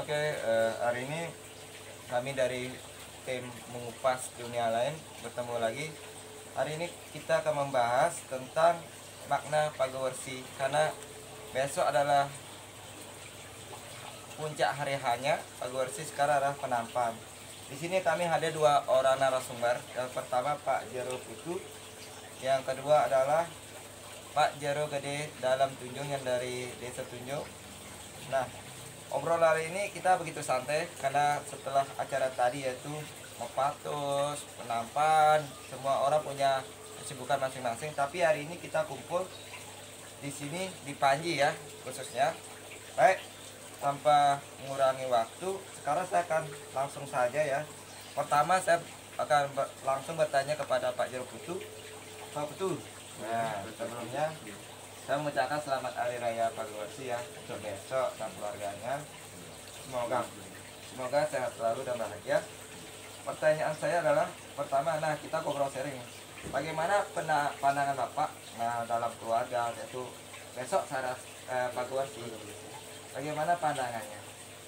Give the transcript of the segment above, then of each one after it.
Oke, hari ini kami dari tim Mengupas Dunia Lain bertemu lagi. Hari ini kita akan membahas tentang makna Pagowersi, karena besok adalah puncak hari hanya Pagowersi, sekarang adalah penampan. Di sini kami ada dua orang narasumber. Yang pertama Pak Jero Putu, yang kedua adalah Pak Jero Gede Dalam Tunjung yang dari Desa Tunjung. Nah, obrolan hari ini kita begitu santai karena setelah acara tadi yaitu Mepatos, penampan, semua orang punya kesibukan masing-masing. Tapi hari ini kita kumpul di sini di Panji ya khususnya. Baik, tanpa mengurangi waktu, sekarang saya akan langsung saja ya. Pertama saya akan langsung bertanya kepada Pak Jero Putu. Pak Putu, nah sebelumnya saya mengucapkan selamat Hari Raya Pagowersi ya untuk besok dan keluarganya. Semoga sehat selalu dan bahagia. Pertanyaan saya adalah pertama, nah kita ngobrol sharing. Bagaimana pandangan Bapak dalam keluarga yaitu besok saya Pagowersi? Bagaimana pandangannya?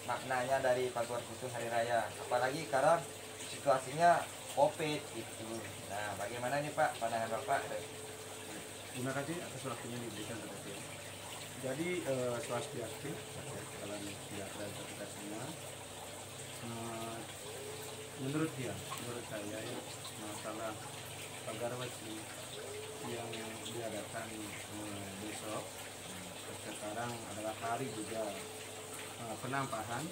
Maknanya dari Pagowersi itu hari raya. Apalagi sekarang situasinya Covid gitu. Nah, bagaimana nih Pak pandangan Bapak? Terima kasih atas waktunya diberikan kepada saya. Jadi swastiastu, salam sejahtera untuk kita semua. Menurut saya ya, masalah Pagowersi yang diadakan besok, sekarang adalah hari juga penampahan.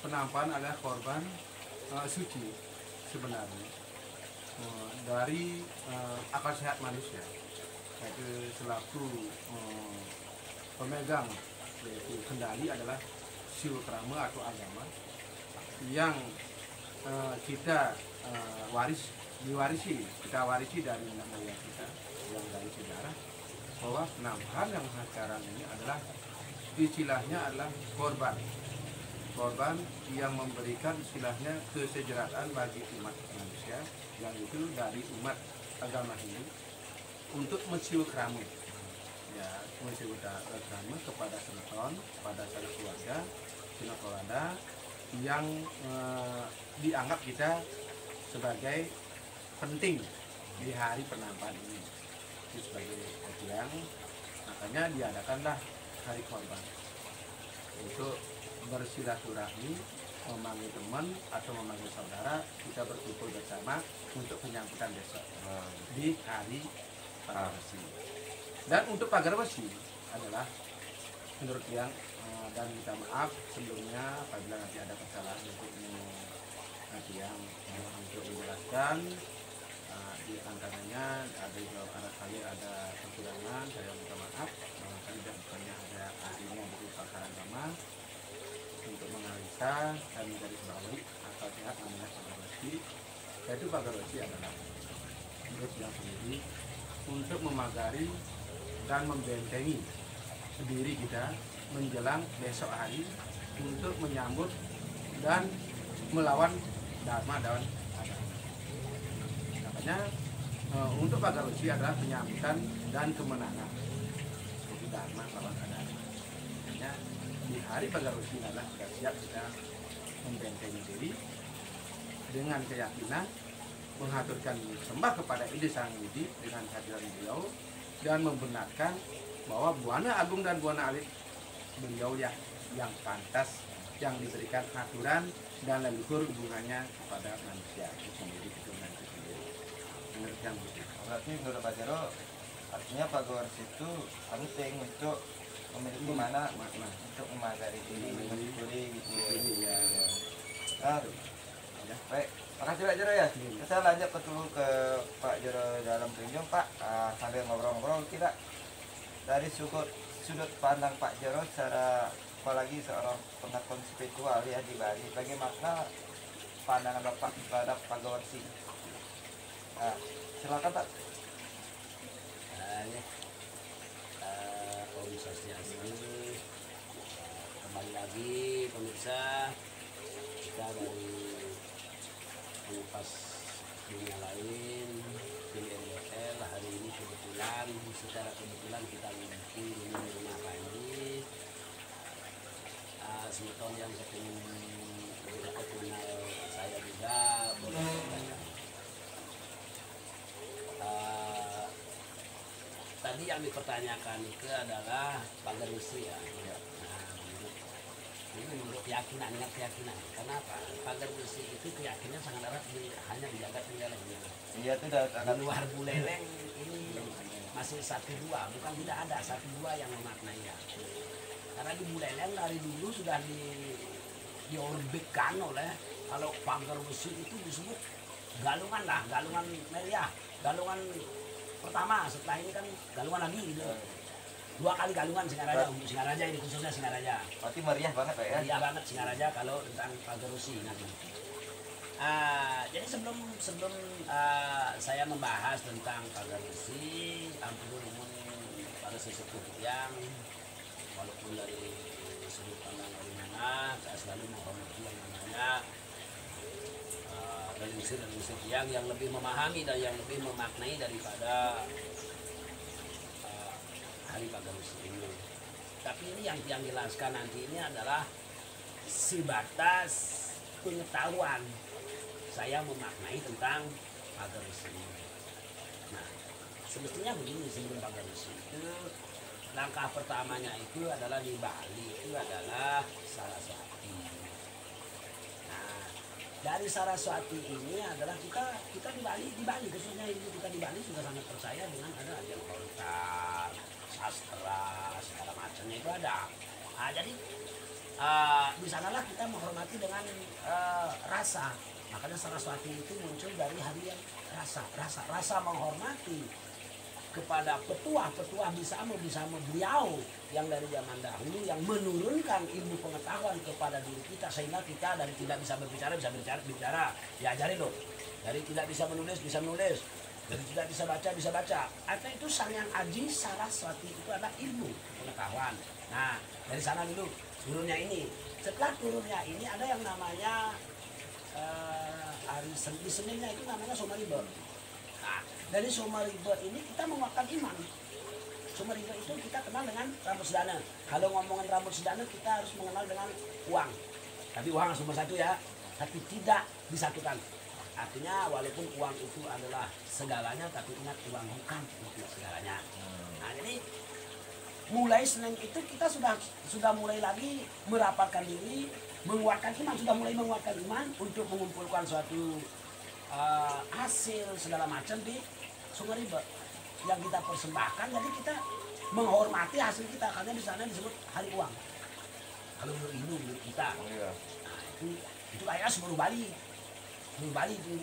Penampahan adalah korban suci sebenarnya dari akal sehat manusia. Yaitu selaku pemegang yaitu kendali adalah silkrama atau agama yang kita kita warisi dari nenek moyang kita yang dari sejarah, bahwa penampahan yang sekarang ini adalah istilahnya adalah korban yang memberikan istilahnya kesejahteraan bagi umat manusia, yang itu dari umat agama ini untuk mensiukrama ya, mensiukrama kepada seleton, kepada salah keluarga sinakolada yang dianggap kita sebagai penting di hari penampahan ini. Itu sebagai yang makanya diadakanlah hari korban untuk bersilaturahmi, memanggil teman atau memanggil saudara, kita berkumpul bersama untuk penyambutan besok di hari Pagowersi. Dan untuk Pagowersi adalah menurut yang dan minta maaf sebelumnya apabila nanti ada kesalahan untuk untuk menjelaskan di antaranya ada juga kali ada kekurangan, saya minta maaf. Barangkali bukannya ada ahlinya dari pakar agama untuk menganalisa dan menjadi bawahi akal sehat namanya Pagowersi. Yaitu Pagowersi adalah menurut yang sendiri untuk memagari dan membentengi diri kita menjelang besok hari untuk menyambut dan melawan dharma dan adharma. Makanya untuk Pagowersi adalah penyambutan dan kemenangan jadi dharma lawan adharma. Makanya di hari Pagowersi adalah siap kita membentengi diri dengan keyakinan, menghaturkan sembah kepada Ide Sang Widi dengan kehadiran beliau, dan membenarkan bahwa Buana Agung dan Buana Alit beliau yang pantas, yang diberikan aturan dan leluhur hubungannya kepada manusia itu sendiri, keturunan itu sendiri. Menurut yang begitu. Berarti menurut Pak Jero artinya Pagowersi itu penting untuk memiliki mana untuk memagari diri, mensyukuri gitu ya. Nah, baik, makasih Pak Jero ya. Saya lanjut dulu ke Pak Jero Dalam Tunjung Pak. Sambil ngobrol-ngobrol kita dari sudut pandang Pak Jero secara apalagi seorang pengetahuan spiritual ya di Bali, bagaimana pandangan Bapak terhadap Pagowersi? Nah, silakan Pak. Om Swastiastu. Kembali lagi pemirsa, kita dari Mengupas Dunia Lain tim NWL. Hari ini secara kebetulan kita memiliki rumah Panji semeton yang kepingin lebih dekat kenal saya juga boleh datang. Tadi yang dipertanyakan itu adalah pagar besi ya. Nah, ini menurut keyakinan, ingat keyakinan. Kenapa? Pagar besi itu keyakinan sangat erat hanya di jagat Buleleng. Iya itu udah Di luar Buleleng ini masih 1-2, bukan tidak ada 1-2 yang memaknainya. Karena di Buleleng dari dulu sudah diorbitkan oleh kalau pagar besi itu disebut galungan lah, galungan meriah, galungan pertama. Setelah ini kan galungan lagi gitu. 2 kali galungan Singaraja, untuk Singaraja ini khususnya Singaraja. berarti meriah banget Pak ya. Meriah banget Singaraja kalau tentang pagar besi ingat. Jadi sebelum saya membahas tentang pagar besi, ampun para sesepuh yang walaupun dari sudut pandang dari mana, saya selalu menghormati yang namanya religius yang lebih memahami dan yang lebih memaknai daripada hari pagar besi ini. Tapi ini yang jelaskan nanti ini adalah sebatas pengetahuan saya memaknai tentang pagar besi ini. Nah, semestinya begini sebelum pagar besi itu langkah pertamanya itu adalah di Bali itu adalah Saraswati. Nah, dari Saraswati ini adalah kita di Bali khususnya ibu kita di Bali sudah sangat percaya dengan ada ajar koltar, sastra segala macamnya itu ada. Nah, jadi di sanalah kita menghormati dengan rasa. Makanya Saraswati itu muncul dari hari yang rasa menghormati kepada petuah bisa beliau yang dari zaman dahulu yang menurunkan ilmu pengetahuan kepada diri kita sehingga kita dari tidak bisa berbicara bisa bicara diajari loh, dari tidak bisa menulis bisa menulis, dari tidak bisa baca. Artinya itu sang yang aji Saraswati itu adalah ilmu pengetahuan. Nah dari sana dulu turunnya ini. Setelah turunnya ini ada yang namanya hari di Seninnya itu namanya Somariba. Nah, dari Somariba ini kita menguatkan iman. Somariba itu kita kenal dengan rambut sedana. Kalau ngomongin rambut sedana kita harus mengenal dengan uang. Tapi uang nomor satu ya, tapi tidak disatukan. Artinya walaupun uang itu adalah segalanya, tapi ingat uang bukan segalanya. Nah jadi mulai Senin itu kita sudah mulai lagi merapatkan diri, menguatkan iman, sudah mulai menguatkan iman untuk mengumpulkan suatu hasil segala macam di Sumeriba yang kita persembahkan. Jadi kita menghormati hasil kita karena di sana disebut hari uang. Kalau menurut kita, nah, itu kayaknya seluruh Bali itu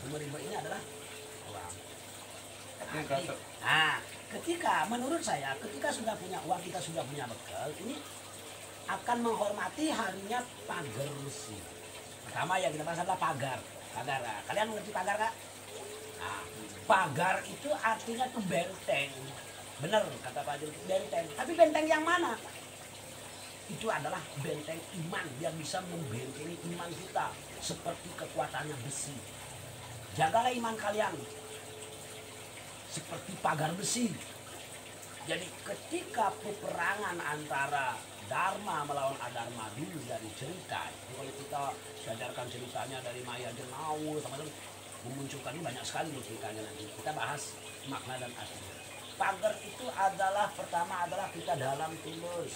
Sumeriba ini adalah uang. Nah, ketika menurut saya ketika sudah punya uang, kita sudah punya bekal, ini akan menghormati harinya pagar besi. Pertama yang kita bahas adalah pagar. Kalian mengerti pagar kak? Nah, pagar itu artinya tuh benteng. Bener kata Pak Jul, benteng. Tapi benteng yang mana? Itu adalah benteng iman yang bisa membentengi iman kita seperti kekuatannya besi. Jagalah iman kalian seperti pagar besi. Jadi ketika peperangan antara Dharma melawan Adharma dulu dari cerita, kalau kita belajarkan ceritanya dari Maya Jenau, teman-teman memunculkan ini banyak sekali ceritanya nanti. Kita bahas makna dan artinya. Pagar itu adalah pertama adalah kita dalam tulus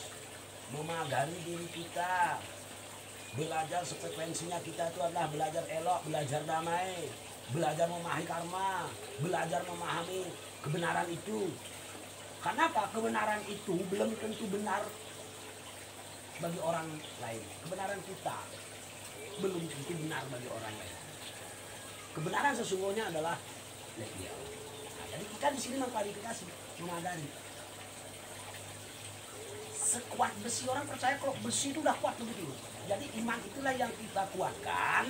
memagari diri kita, belajar sefrekuensinya kita itu adalah belajar elok, belajar damai, belajar memahami karma, belajar memahami kebenaran itu. Kenapa? Kebenaran itu belum tentu benar bagi orang lain. Kebenaran kita belum tentu benar bagi orang lain. Kebenaran sesungguhnya adalah dia. Nah, jadi kita di sini mengklarifikasi, mengadari. Sekuat besi, orang percaya kalau besi itu udah kuat begitu. Jadi iman itulah yang kita kuatkan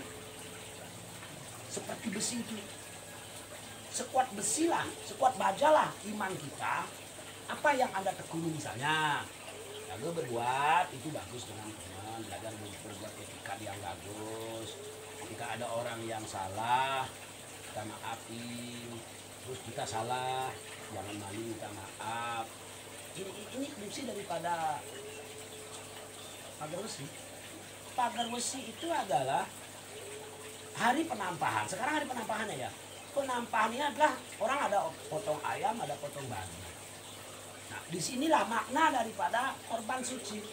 seperti besi itu. Sekuat besilah, sekuat bajalah iman kita. Apa yang Anda tekuni misalnya, jago berbuat itu bagus dengan teman, belajar berbuat etika yang bagus. Ketika ada orang yang salah, kita maafin. Terus kita salah, jangan malu minta maaf. Ini fungsi daripada pagar besi. Pagar besi itu adalah hari penampahan. Sekarang hari penampahannya ya. Penampahannya adalah orang ada potong ayam, ada potong babi. Nah, disinilah makna daripada korban suci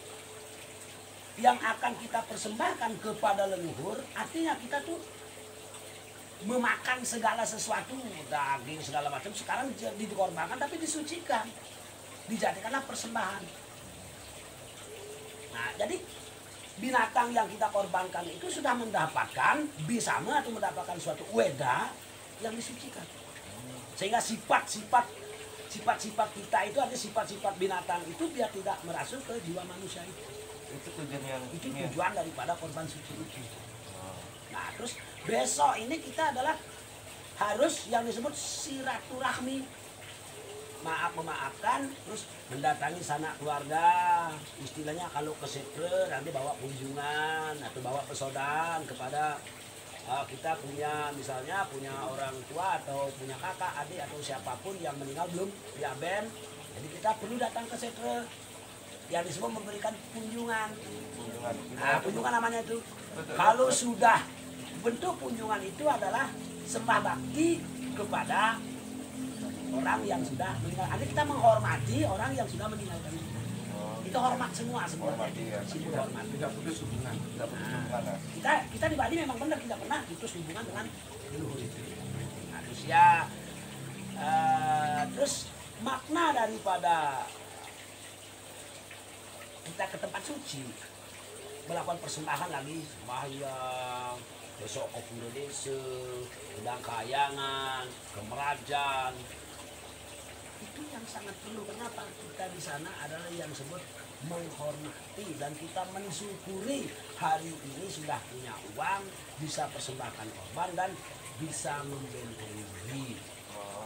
yang akan kita persembahkan kepada leluhur. Artinya kita tuh memakan segala sesuatu, daging segala macam sekarang dikorbankan tapi disucikan, dijadikanlah persembahan. Nah, jadi binatang yang kita korbankan itu sudah mendapatkan bisama atau mendapatkan suatu weda yang disucikan. Sehingga sifat-sifat kita itu ada sifat-sifat binatang itu biar tidak merasuk ke jiwa manusia itu. Itu tujuan yang Itu tujuan daripada korban suci itu. Nah, terus besok ini kita adalah harus yang disebut silaturahmi. Memaafkan, terus mendatangi sanak keluarga, istilahnya kalau ke setre nanti bawa kunjungan atau bawa pesodan kepada kita punya, misalnya punya orang tua atau punya kakak, adik atau siapapun yang meninggal belum diaben, jadi kita perlu datang ke setre yang disebut memberikan kunjungan. Nah, kunjungan namanya itu. Kalau sudah bentuk kunjungan itu adalah sembah bakti kepada orang yang sudah meninggal. Artinya kita menghormati orang yang sudah meninggalkan kita. Itu hormat semua. Hormati ya. Hormat. Tidak putus hubungan. Tidak putus hubungan. Kita di Bali memang benar tidak pernah putus hubungan dengan leluhur itu. Nah, terus ya, terus makna daripada kita ke tempat suci melakukan persembahan lagi, sembahyang, besok ke Indonesia, udang kayangan, ke Merajan. Itu yang sangat perlu. Kenapa? Kita di sana adalah yang disebut menghormati dan kita mensyukuri hari ini sudah punya uang, bisa persembahkan korban dan bisa membentengi diri.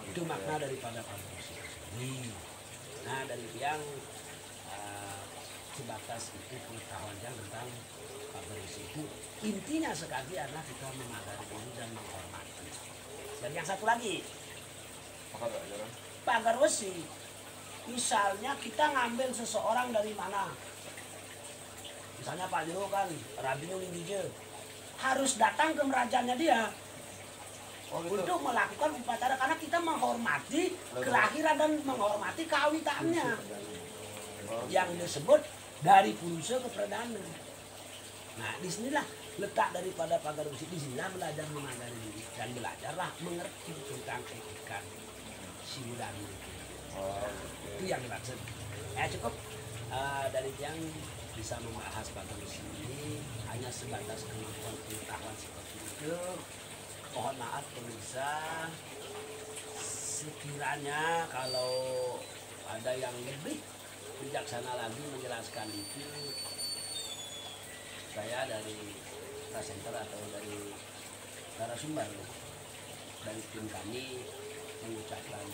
Itu makna daripada konversi ini. Nah, dari yang sebatas itu pengetahuan tentang konversi itu, intinya sekali adalah kita mengagari diri dan menghormati. Dan yang satu lagi, pagar besi. Misalnya kita ngambil seseorang dari mana? Misalnya Pak Jero kan, Rabinya Lindije, harus datang ke merajannya dia untuk melakukan upacara karena kita menghormati kelahiran dan menghormati kawitannya yang disebut dari purusa ke perdana. Nah, disinilah letak daripada pagar besi. Disinilah belajar mengagari diri dan belajarlah mengerti tentang etika siudani itu. Itu yang dimaksud. Cukup dari yang bisa membahas pagar besi ini hanya sebatas kemampuan pengetahuan seperti itu. Mohon maaf pemirsa, sekiranya kalau ada yang lebih bijaksana lagi menjelaskan itu, saya dari presenter atau dari narasumber dari tim kami mengucapkan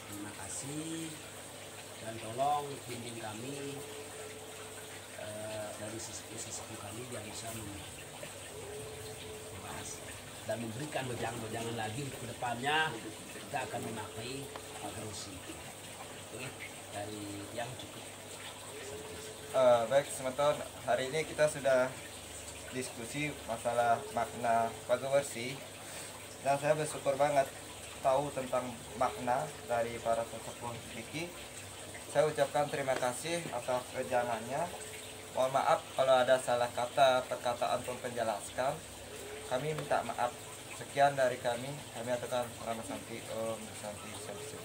terima kasih dan tolong bimbing kami dari sisi kami yang bisa membahas dan memberikan wejangan-wejangan lagi untuk kedepannya. Kita akan memakai pagar besi. Oke, dari yang cukup. Baik teman-teman, hari ini kita sudah diskusi masalah makna pagar besi dan saya bersyukur banget tahu tentang makna dari para sesepuh Vicky. Saya ucapkan terima kasih atas wejangannya. Mohon maaf kalau ada salah kata, perkataan pun penjelaskan. Kami minta maaf. Sekian dari kami. Kami aturkan Rama Santi Om Santi Santi.